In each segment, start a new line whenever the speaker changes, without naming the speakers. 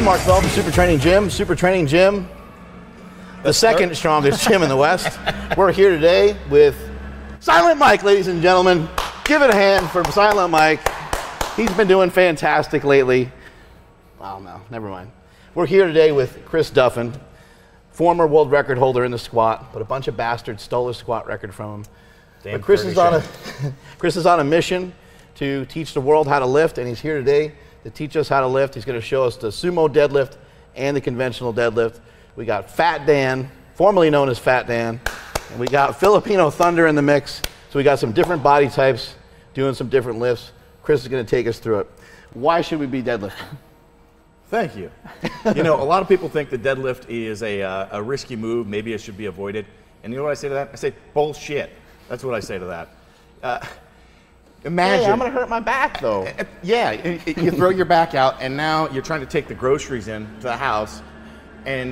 Mark Feld from Super Training Gym. Super Training Gym, the second strongest gym in the West. We're here today with Silent Mike, ladies and gentlemen. Give it a hand for Silent Mike. He's been doing fantastic lately. Oh no, never mind. We're here today with Chris Duffin, former world record holder in the squat, but a bunch of bastards stole his squat record from him. But Chris is on a mission to teach the world how to lift, and he's here today to teach us how to lift. He's going to show us the sumo deadlift and the conventional deadlift. We got Fat Dan, formerly known as Fat Dan, and we got Filipino Thunder in the mix. So we got some different body types doing some different lifts. Chris is going to take us through it. Why should we be deadlifting?
Thank you. You know, a lot of people think the deadlift is a risky move. Maybe it should be avoided. And you know what I say to that? I say, bullshit. That's what I say to that. Imagine.
Hey, I'm going to hurt my back, though.
Yeah, you throw your back out, and now you're trying to take the groceries in to the house, and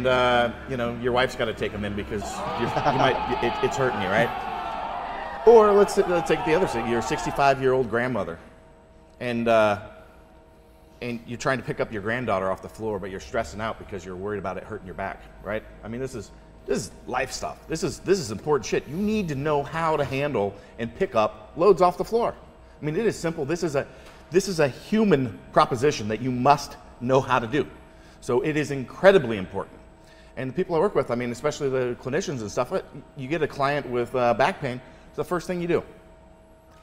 you know, your wife's got to take them in because it's hurting you, right? Or let's take the other side. You're a 65-year-old grandmother, and you're trying to pick up your granddaughter off the floor, but you're stressing out because you're worried about it hurting your back, right? I mean, this is life stuff. This is important shit. You need to know how to handle and pick up loads off the floor. I mean, it is simple. This is a human proposition that you must know how to do. So it is incredibly important. And the people I work with, I mean, especially the clinicians and stuff, you get a client with back pain, it's the first thing you do.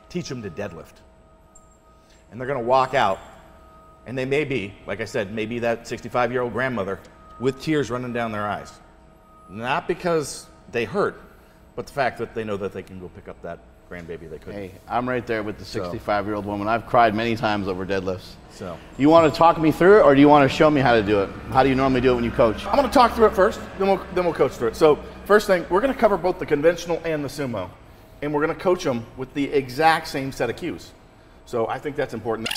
Teach them to deadlift. And they're going to walk out, and they may be, like I said, maybe that 65-year-old grandmother with tears running down their eyes. Not because they hurt, but the fact that they know that they can go pick up that grandbaby they couldn't.
Hey, I'm right there with the 65-year-old woman. I've cried many times over deadlifts.
So,
you want to talk me through it, or do you want to show me how to do it? How do you normally do it when you coach?
I'm going to talk through it first, then we'll coach through it. So, first thing, we're going to cover both the conventional and the sumo, and we're going to coach them with the exact same set of cues. So, I think that's important.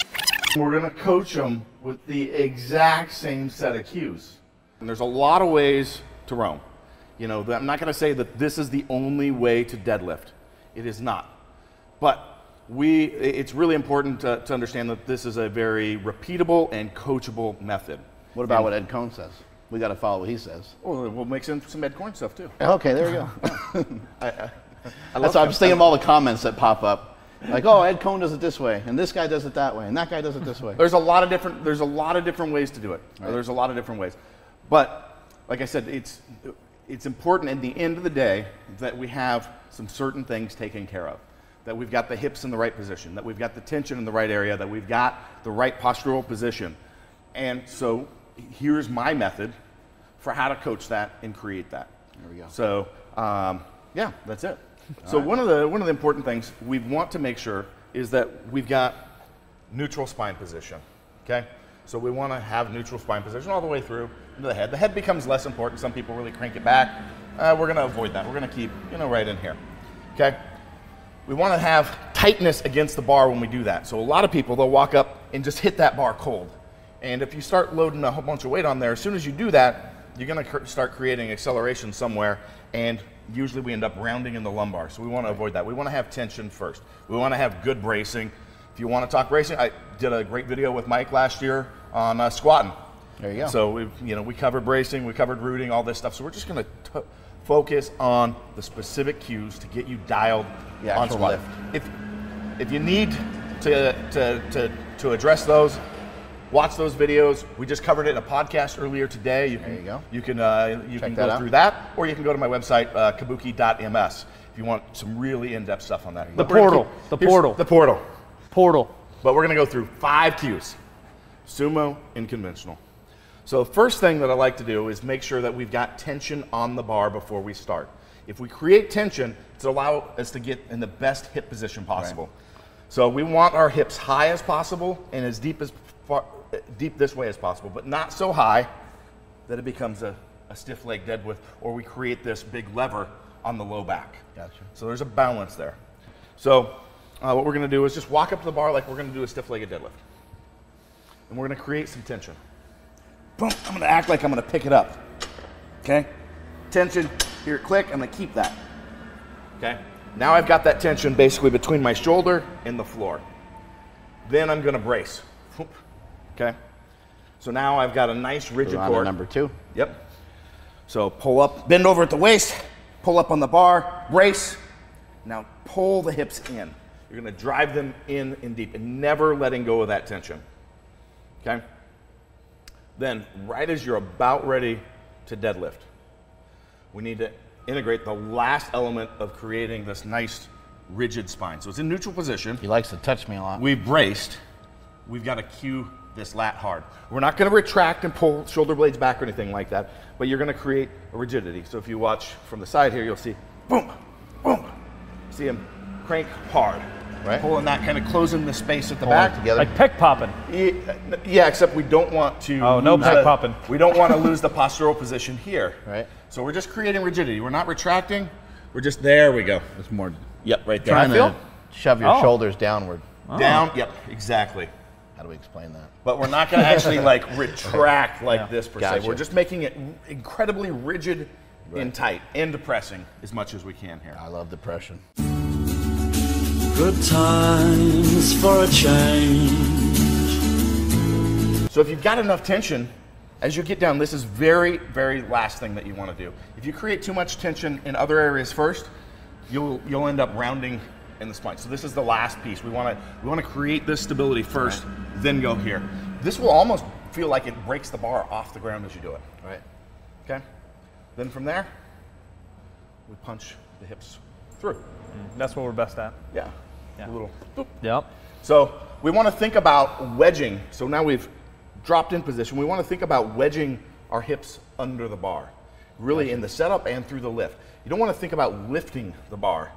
We're going to coach them with the exact same set of cues. And there's a lot of ways to roam. You know, I'm not going to say that this is the only way to deadlift. It is not. But it's really important to understand that this is a very repeatable and coachable method.
What about what Ed Cohn says? We got to follow what he says.
Well, we'll make some Ed Cohn stuff too.
Okay, there we go. I'm just thinking of all the comments that pop up. Like, oh, Ed Cohn does it this way, and this guy does it that way, and that guy does it this way.
There's a lot of different ways to do it. Right. There's a lot of different ways. But like I said, it's important at the end of the day that we have some certain things taken care of. That we've got the hips in the right position, that we've got the tension in the right area, that we've got the right postural position. And so here's my method for how to coach that and create that.
There we go.
So yeah, that's it. So one of the important things we want to make sure is that we've got neutral spine position, okay? So we want to have neutral spine position all the way through into the head. The head becomes less important. Some people really crank it back. We're going to avoid that. We're going to keep, you know, right in here, okay? We want to have tightness against the bar when we do that. So a lot of people, they'll walk up and just hit that bar cold. And if you start loading a whole bunch of weight on there, as soon as you do that, you're going to start creating acceleration somewhere, and usually we end up rounding in the lumbar. So we want to avoid that. We want to have tension first. We want to have good bracing. If you want to talk bracing, I did a great video with Mike last year on squatting.
There you go.
So we covered bracing, we covered rooting, all this stuff. So we're just going to focus on the specific cues to get you dialed on squat. If you need to address those, watch those videos. We just covered it in a podcast earlier today. You can go through that, or you can go to my website, kabuki.ms, if you want some really in-depth stuff on that.
The portal.
But we're going to go through 5 cues, sumo and conventional. So the first thing that I like to do is make sure that we've got tension on the bar before we start. If we create tension, it'll allow us to get in the best hip position possible. Right. So we want our hips high as possible and as deep this way as possible, but not so high that it becomes a stiff leg deadlift, or we create this big lever on the low back.
Gotcha.
So there's a balance there. So what we're going to do is just walk up to the bar like we're going to do a stiff-legged deadlift. and we're gonna create some tension. Boom, I'm gonna act like I'm gonna pick it up, okay? Tension, here, click, I'm gonna keep that, okay? Now I've got that tension basically between my shoulder and the floor. Then I'm gonna brace, okay? So now I've got a nice rigid core.
Number 2.
Yep. So pull up, bend over at the waist, pull up on the bar, brace. Now pull the hips in. You're gonna drive them in and deep and never letting go of that tension, okay? Then right as you're about ready to deadlift, we need to integrate the last element of creating this nice rigid spine. So it's in neutral position.
He likes to touch me a lot.
We've braced. We've got to cue this lat hard. We're not going to retract and pull shoulder blades back or anything like that, but you're going to create a rigidity. So if you watch from the side here, you'll see boom, boom. See him crank hard.
Right.
Pulling that, kind of closing the space at the back.
Together.
Like pec popping.
Yeah, except we don't want to
no pec popping.
We don't want to lose the postural position here.
Right.
So we're just creating rigidity. We're not retracting. We're just, there we go.
It's more
Yep, right there.
trying to shove your shoulders downward.
Down, yep, exactly.
How do we explain that?
But we're not going to actually like retract like this per
Gotcha.
se. We're just making it incredibly rigid and tight and depressing as much as we can here.
I love depression.
Good times for a change.
So if you've got enough tension, as you get down, this is very, very last thing that you want to do. If you create too much tension in other areas first, you'll end up rounding in the spine. So this is the last piece. We want to create this stability first, then go here. This will almost feel like it breaks the bar off the ground as you do it.
Right.
Okay. Then from there, we punch the hips through.
That's what we're best at.
Yeah. A little. Boop.
Yep.
So we want to think about wedging. So now we've dropped in position. We want to think about wedging our hips under the bar, really in the setup and through the lift. You don't want to think about lifting the bar,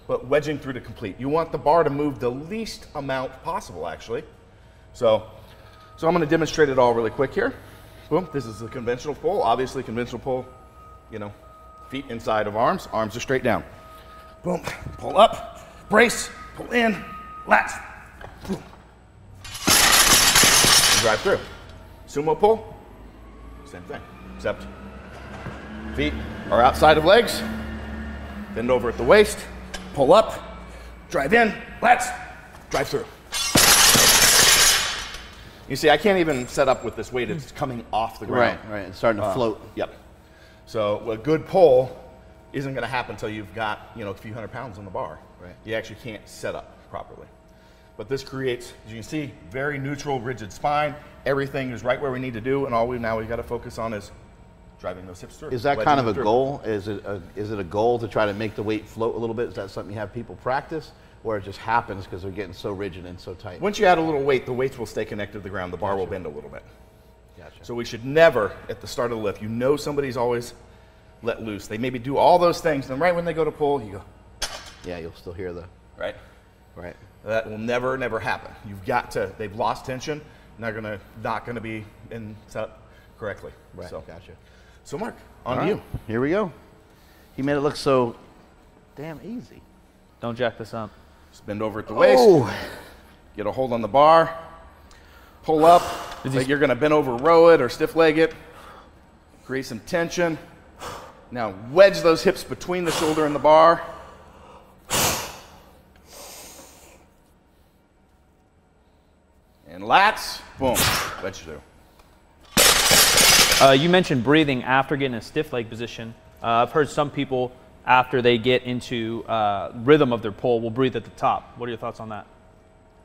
but wedging through to complete. You want the bar to move the least amount possible, actually. So I'm going to demonstrate it all really quick here. Boom. This is the conventional pull. Obviously, conventional pull, feet inside of arms. Arms are straight down. Boom. Pull up, brace, pull in, lats. Boom. And drive through. Sumo pull, same thing, except feet are outside of legs. Bend over at the waist, pull up, drive in, lats, drive through. You see, I can't even set up with this weight. It's coming off the ground.
Right. It's starting to float.
Yep. So a good pull isn't going to happen until you've got a few hundred pounds on the bar.
Right.
You actually can't set up properly. But this creates, as you can see, very neutral, rigid spine. Everything is right where we need to do, and all we've got to focus on is driving those hips through.
Is that kind of a goal? Is it a goal to try to make the weight float a little bit? Is that something you have people practice, or it just happens because they're getting so rigid and so tight?
Once you add a little weight, the weights will stay connected to the ground. The bar will bend a little bit.
Gotcha.
So we should never, at the start of the lift, somebody's always let loose. They maybe do all those things, and right when they go to pull, you go.
Yeah, you'll still hear the.
Right.
Right.
That will never, never happen. You've got to. They've lost tension. Not gonna be in set up correctly.
Right.
So,
Gotcha.
So Mark, on to you.
Here we go. He made it look so damn easy.
Don't jack this up.
Just bend over at the waist. Get a hold on the bar. Pull up. Like you're gonna bend over, row it, or stiff leg it. Create some tension. Now wedge those hips between the shoulder and the bar. And lats, boom, wedge through.
You mentioned breathing after getting a stiff leg position. I've heard some people, after they get into rhythm of their pull, will breathe at the top. What are your thoughts on that?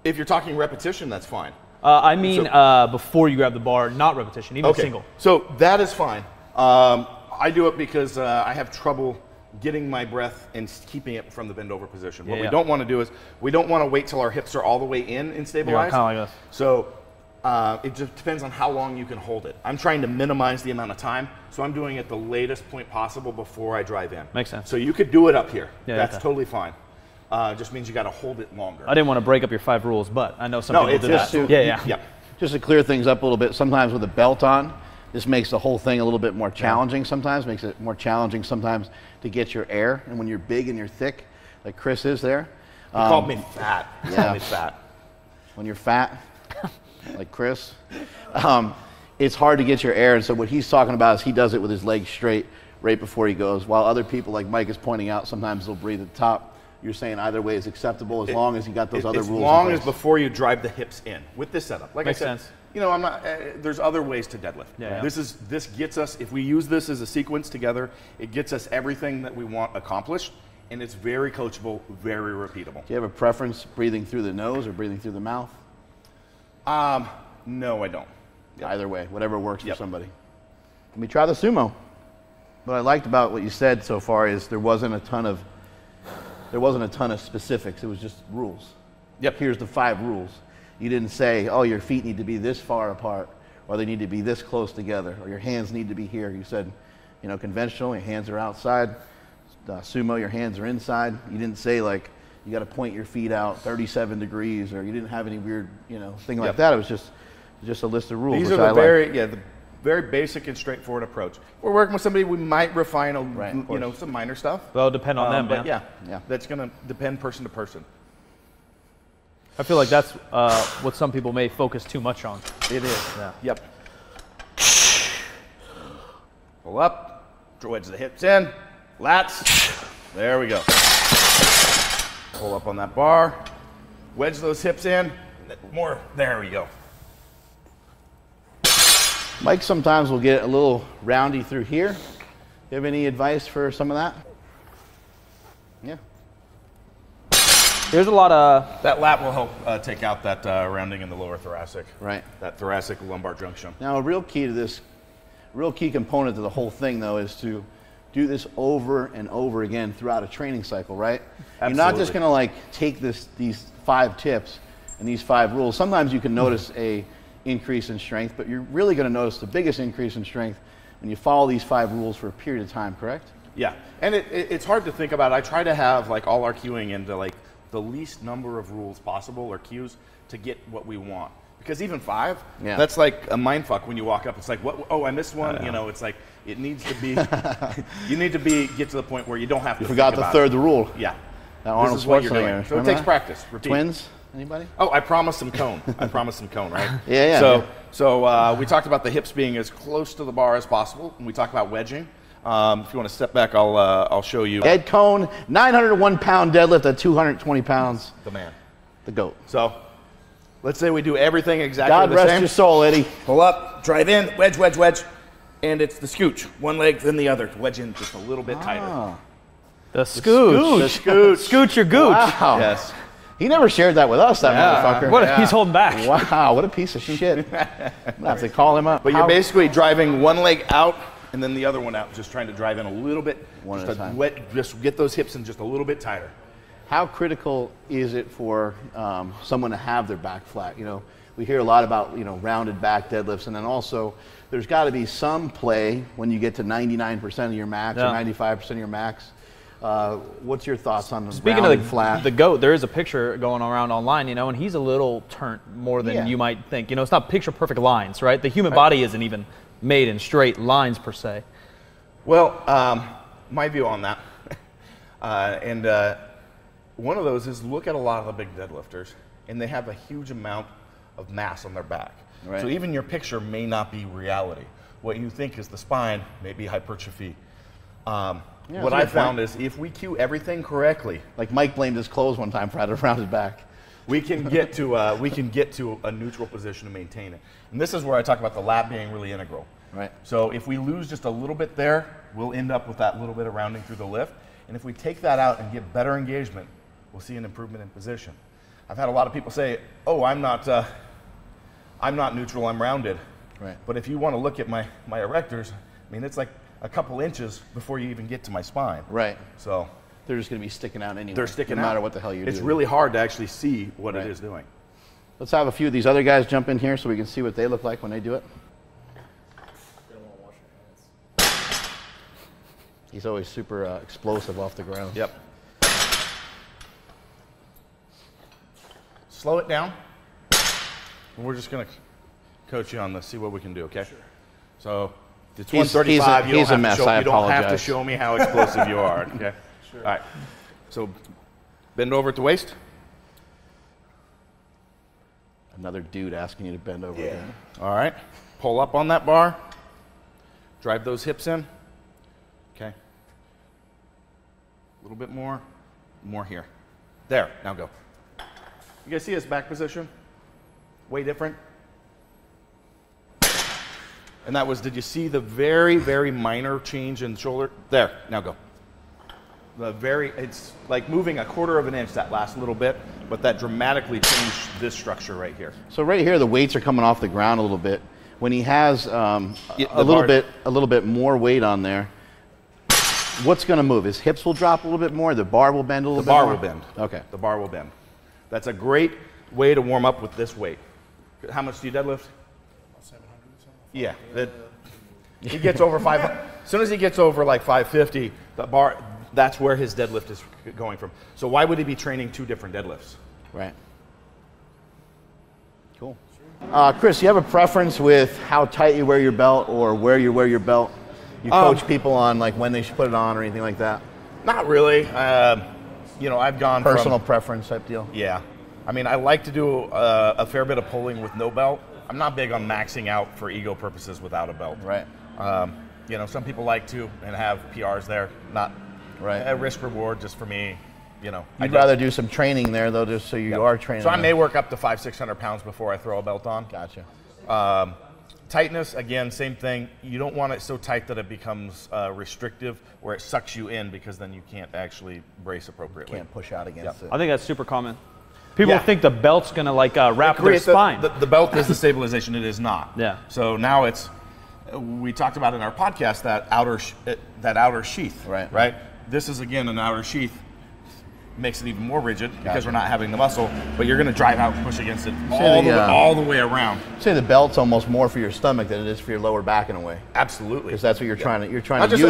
If you're talking repetition, that's fine.
I mean, before you grab the bar, not repetition, even single.
So that is fine. I do it because I have trouble getting my breath and keeping it from the bend over position. What we don't want to do is we don't want to wait till our hips are all the way in and stabilized.
Yeah, kind of like this.
So it just depends on how long you can hold it. I'm trying to minimize the amount of time, so I'm doing it the latest point possible before I drive in.
Makes sense.
So you could do it up here.
Yeah,
that's totally fine. Just means you got to hold it longer.
I didn't want to break up your 5 rules, but I know some people do that.
Yeah.
Just to clear things up a little bit, sometimes with a belt on, this makes the whole thing a little bit more challenging sometimes, makes it more challenging sometimes to get your air. And when you're big and you're thick, like Chris is there.
He called me fat.
Yeah.
Called me fat.
When you're fat, like Chris, it's hard to get your air. And so what he's talking about is he does it with his legs straight right before he goes, while other people, like Mike is pointing out, sometimes they'll breathe at the top. You're saying either way is acceptable as long as you got those other rules. As
long as before you drive the hips in with this setup. Like
Makes
I said,
sense.
you know, I'm not. There's other ways to deadlift.
Yeah.
This gets us. If we use this as a sequence together, it gets us everything that we want accomplished, and it's very coachable, very repeatable.
Do you have a preference, breathing through the nose or breathing through the mouth?
No, I don't.
Either way, whatever works for somebody. Let me try the sumo. What I liked about what you said so far is there wasn't a ton of specifics. It was just rules.
Yep.
Here's the 5 rules. You didn't say, oh, your feet need to be this far apart, or they need to be this close together, or your hands need to be here. You said, you know, conventional, your hands are outside. Sumo, your hands are inside. You didn't say, like, you got to point your feet out 37 degrees, or you didn't have any weird, you know, thing like that. It was just a list of rules.
These are the very basic and straightforward approach. If we're working with somebody, we might refine some minor stuff.
Well, depend on them,
but
man.
yeah, that's going to depend person to person.
I feel like that's what some people may focus too much on.
It is.
Yeah.
Yep. Pull up, wedge the hips in, lats. There we go. Pull up on that bar, wedge those hips in, more. There we go.
Mike sometimes will get a little roundy through here. You have any advice for some of that? Yeah.
There's a lot of...
That lat will help take out that rounding in the lower thoracic.
Right.
That thoracic lumbar junction.
Now, a real key component to the whole thing, though, is to do this over and over again throughout a training cycle, right?
Absolutely.
You're not just going to, like, take these 5 tips and these 5 rules. Sometimes you can notice a increase in strength, but you're really going to notice the biggest increase in strength when you follow these 5 rules for a period of time, correct?
Yeah, and it's hard to think about. I try to have like all our cueing into like the least number of rules possible or cues to get what we want. Because even 5, that's like a mind fuck when you walk up. It's like, what? Oh, I missed one. You know, it's like it needs to be. You need to get to the point where you don't have to.
You forgot the third rule.
Yeah,
Arnold Schwarzenegger.
So it takes practice. Repeat.
Twins. Anybody?
Oh, I promised some cone. I promised some cone, right?
Yeah.
So we talked about the hips being as close to the bar as possible, and we talked about wedging. If you want to step back, I'll show you.
Ed Cohn, 901-pound deadlift at 220 pounds.
The man.
The GOAT.
So let's say we do everything exactly
God
the same.
rest your soul, Eddie.
Pull up, drive in, wedge, wedge, wedge, and it's the scooch. One leg, then the other. Wedge in just a little bit tighter.
The scooch.
The scooch.
Scooch your gooch.
Wow.
Yes.
He never shared that with us, that motherfucker.
He's holding back.
Wow, what a piece of shit. I'm gonna have to call him up.
But you're basically driving one leg out and then the other one out, just trying to drive in a little bit.
One
just
at a time.
Just get those hips in just a little bit tighter.
How critical is it for someone to have their back flat? You know, we hear a lot about, you know, rounded back deadlifts, and then also there's got to be some play when you get to 99% of your max or 95% of your max. What's your thoughts on
Speaking
rounded
of
flat?
the GOAT, there is a picture going around online, you know, and he's a little turnt more than you might think. You know, it's not picture perfect lines, right? The human body isn't even made in straight lines per se.
Well, my view on that, one of those is look at a lot of the big deadlifters, and they have a huge amount of mass on their back.
Right.
So even your picture may not be reality. What you think is the spine may be hypertrophy. What I found is if we cue everything correctly,
like Mike blamed his clothes one time for having a rounded back.
we can get to a neutral position to maintain it. And this is where I talk about the lat being really integral.
Right.
So if we lose just a little bit there, we'll end up with that little bit of rounding through the lift. And if we take that out and get better engagement, we'll see an improvement in position. I've had a lot of people say, "Oh, I'm not neutral. I'm rounded."
Right.
But if you want to look at my erectors, I mean, it's like a couple inches before you even get to my spine.
Right.
So
they're just going to be sticking out anyway.
they're sticking
no
out.
matter what the hell you're doing.
It's really hard to actually see what it is doing.
Let's have a few of these other guys jump in here so we can see what they look like when they do it. He's always super explosive off the ground.
Yep. Slow it down. And we're just going to coach you on this, see what we can do, okay? Sure. So it's 135.
He's a mess. I
You don't have to
apologize.
show me how explosive you are, okay? Sure. All right. So bend over at the waist.
Another dude asking you to bend over again.
All right. Pull up on that bar. Drive those hips in. Okay. A little bit more. More here. There. Now go. You guys see his back position? Way different. And that was, did you see the very, very minor change in shoulder? There. Now go. It's like moving 1/4 of an inch, that last little bit, but that dramatically changed this structure right here.
So right here, the weights are coming off the ground a little bit. When he has a little bit more weight on there, what's going to move? His hips will drop a little bit more. The bar will bend a little bit more.
The bar will bend.
Okay.
The bar will bend. That's a great way to warm up with this weight. How much do you deadlift?
700 or something.
Yeah. He gets over 500. As soon as he gets over like 550, the bar. That's where his deadlift is going from. So why would he be training 2 different deadlifts?
Right. Cool. Chris, you have a preference with how tight you wear your belt or where you wear your belt? You coach people on like when they should put it on or anything like that?
Not really. You know, I've gone
personal preference type deal.
Yeah. I mean, I like to do a fair bit of pulling with no belt. I'm not big on maxing out for ego purposes without a belt.
Right.
You know, some people like to and have PRs there. Not.
Right.
A risk reward just for me, you know.
I'd rather do some training there though, just so you are training.
So I may work up to 500-600 pounds before I throw a belt on.
Gotcha.
Tightness, again, same thing. You don't want it so tight that it becomes restrictive, where it sucks you in, because then you can't actually brace appropriately.
Can't push out against it.
I think that's super common. People think the belt's gonna like wrap their spine.
The belt is the stabilization. It is not.
Yeah.
So now it's. We talked about in our podcast that outer sheath.
Right.
Right. This is again an outer sheath. Makes it even more rigid because we're not having the muscle, but you're going to drive out and push against it all the way around.
Say the belt's almost more for your stomach than it is for your lower back in a way.
Absolutely,
because that's what you're trying to use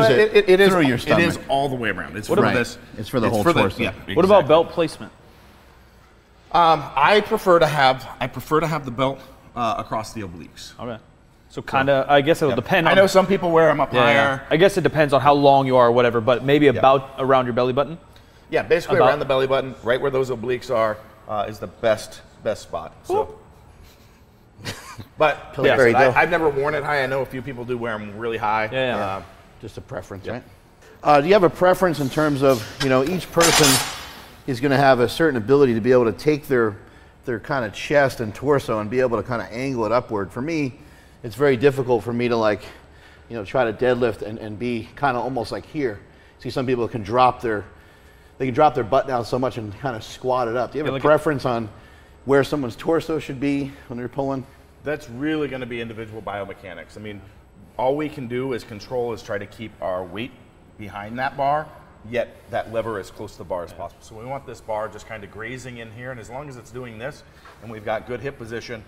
it through your stomach.
It is all the way around. It's for this.
It's for the whole torso.
What about belt placement?
I prefer to have the belt across the obliques.
Okay. So kind of, I guess it will depend.
I know some people wear them up higher.
I guess it depends on how long you are or whatever, but maybe about around your belly button.
Yeah, basically around the belly button, right where those obliques are, is the best spot. So, but I've never worn it high. I know a few people do wear them really high.
Just a preference, right? Do you have a preference in terms of, you know, each person is going to have a certain ability to be able to take their kind of chest and torso and be able to kind of angle it upward? For me, it's very difficult for me to, like, you know, try to deadlift and be kind of almost like here. See, some people can drop their butt down so much and kind of squat it up. Do you have a preference on where someone's torso should be when they're pulling?
That's really going to be individual biomechanics. I mean, all we can do as control is try to keep our weight behind that bar, yet that lever as close to the bar as possible. So we want this bar just kind of grazing in here, and as long as it's doing this, and we've got good hip position,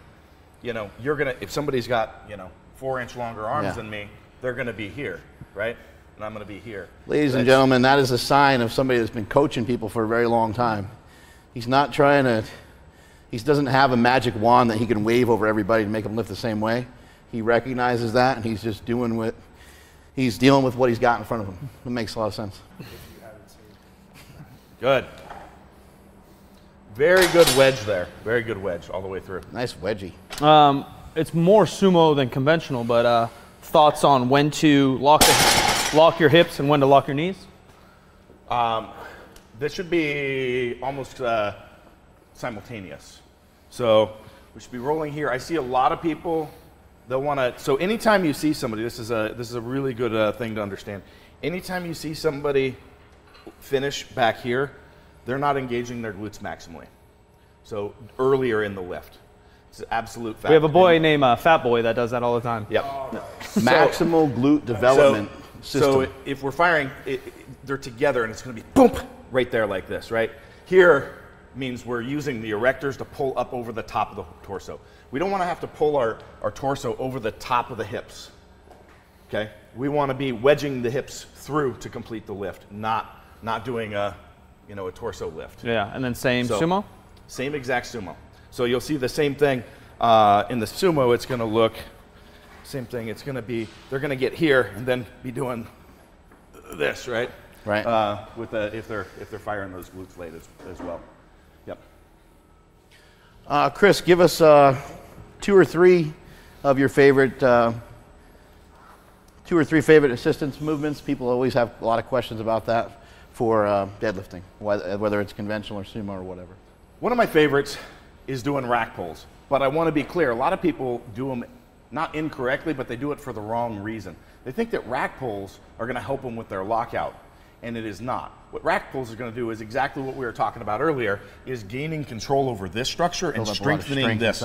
you know, you're gonna, if somebody's got, you know, 4-inch longer arms than me, they're gonna be here, right? And I'm gonna be here.
Ladies and gentlemen, that is a sign of somebody that's been coaching people for a very long time. He's not trying to, he doesn't have a magic wand that he can wave over everybody to make them lift the same way. He recognizes that, and he's just doing what, he's dealing with what he's got in front of him. It makes a lot of sense.
Good. Very good wedge there. Very good wedge all the way through.
Nice wedgie.
It's more sumo than conventional, but thoughts on when to lock your hips and when to lock your knees?
This should be almost simultaneous. So we should be rolling here. I see a lot of people, they'll want to, so anytime you see somebody, this is a really good thing to understand. Anytime you see somebody finish back here, they're not engaging their glutes maximally. So earlier in the lift. It's an absolute fact.
We have a boy named Fat Boy that does that all the time.
Yep.
Maximal glute development system.
So if we're firing, they're together and it's going to be boom, right there like this, right? Here means we're using the erectors to pull up over the top of the torso. We don't want to have to pull our torso over the top of the hips, okay? We want to be wedging the hips through to complete the lift, not doing a torso lift.
Yeah, and then sumo?
Same exact sumo. So you'll see the same thing in the sumo. It's going to look same thing. It's going to be, they're going to get here and then be doing this, right?
Right.
With if they're firing those glutes late as well. Yep.
Chris, give us 2 or 3 of your favorite, 2 or 3 favorite assistance movements. People always have a lot of questions about that for deadlifting, whether it's conventional or sumo or whatever.
One of my favorites is doing rack pulls, but I want to be clear. A lot of people do them not incorrectly, but they do it for the wrong reason. They think that rack pulls are going to help them with their lockout, and it is not. What rack pulls are going to do is exactly what we were talking about earlier, is gaining control over this structure and strengthening this,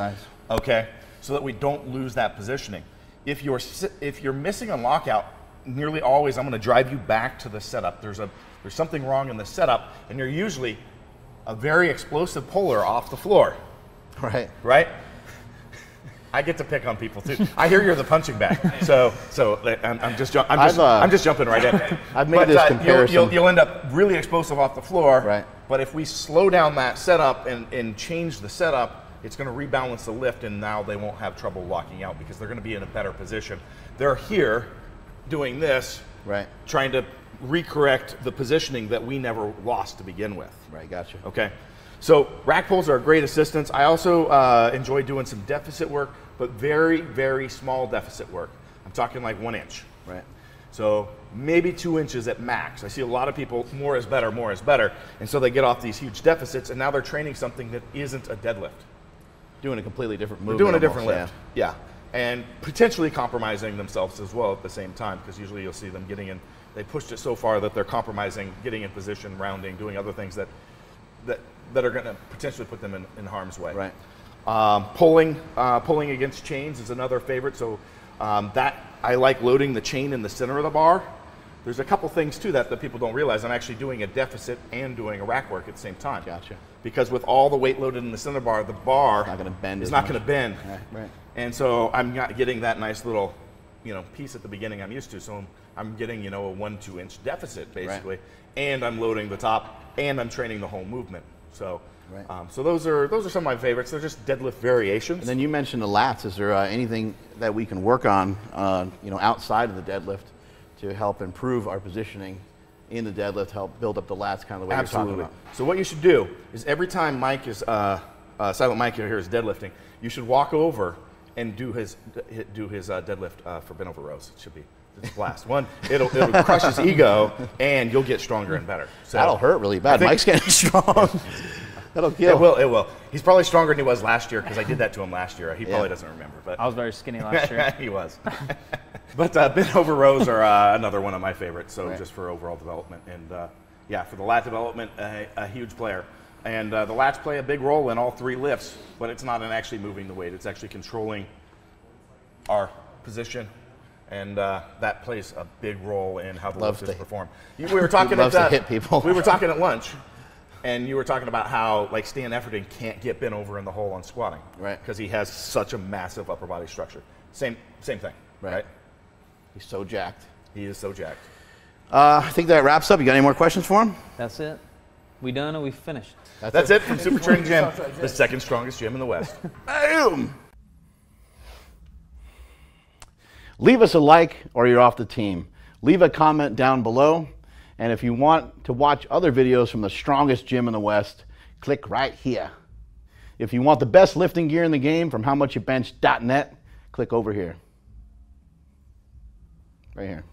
okay, so that we don't lose that positioning. If you're missing a lockout, nearly always I'm going to drive you back to the setup. There's something wrong in the setup, and you're usually a very explosive puller off the floor.
Right.
Right? I get to pick on people too. I hear you're the punching bag, so I'm just jumping right in.
I've made this comparison.
You'll end up really explosive off the floor.
Right.
But if we slow down that setup and change the setup, it's going to rebalance the lift, and now they won't have trouble locking out because they're going to be in a better position. They're here doing this,
right,
trying to recorrect the positioning that we never lost to begin with.
Right, gotcha.
Okay. So rack pulls are a great assistance. I also enjoy doing some deficit work, but very, very small deficit work. I'm talking like 1 inch.
Right.
So maybe 2 inches at max. I see a lot of people, more is better, more is better. And so they get off these huge deficits, and now they're training something that isn't a deadlift.
Doing a completely different movement.
They're doing a different lift, yeah. And potentially compromising themselves as well at the same time, because usually you'll see them getting in, they pushed it so far that they're compromising, getting in position, rounding, doing other things that are going to potentially put them in harm's way.
Right.
Pulling against chains is another favorite. So that I like loading the chain in the center of the bar. There's a couple things to that people don't realize. I'm actually doing a deficit and doing a rack work at the same time.
Gotcha.
Because with all the weight loaded in the center bar, the bar is not going to bend.
Right.
And so I'm not getting that nice little, piece at the beginning I'm used to. So I'm getting, a 1-2 inch deficit basically,
right,
and I'm loading the top, and I'm training the whole movement. So,
right,
so those are some of my favorites. They're just deadlift variations.
And then you mentioned the lats. Is there anything that we can work on, outside of the deadlift to help improve our positioning in the deadlift, help build up the lats, kind of the way you're talking about?
So what you should do is every time Mike is Silent Mike here is deadlifting, you should walk over and do his deadlift for bent over rows. It should be a blast. One, it'll crush his ego, and you'll get stronger and better. So
that'll hurt really bad. Mike's getting strong. That'll kill.
It will. He's probably stronger than he was last year because I did that to him last year. He probably doesn't remember. But
I was very skinny last year.
He was. But bent over rows are another one of my favorites. So just for overall development, and for the lat development, a huge player. And the lats play a big role in all 3 lifts, but it's not in actually moving the weight. It's actually controlling our position, and that plays a big role in how the lift is performed. We were talking
to hit people.
We were talking at lunch, and you were talking about how Stan Efforting can't get bent over in the hole on squatting,
right?
Because he has such a massive upper body structure. Same thing, right?
He's so jacked.
He is so jacked.
I think that wraps up. You got any more questions for him?
That's it. We done or we finished?
That's it from Super Training Gym, the second strongest gym in the West.
Boom! Leave us a like or you're off the team. Leave a comment down below. And if you want to watch other videos from the strongest gym in the West, click right here. If you want the best lifting gear in the game from howmuchyoubench.net, click over here. Right here.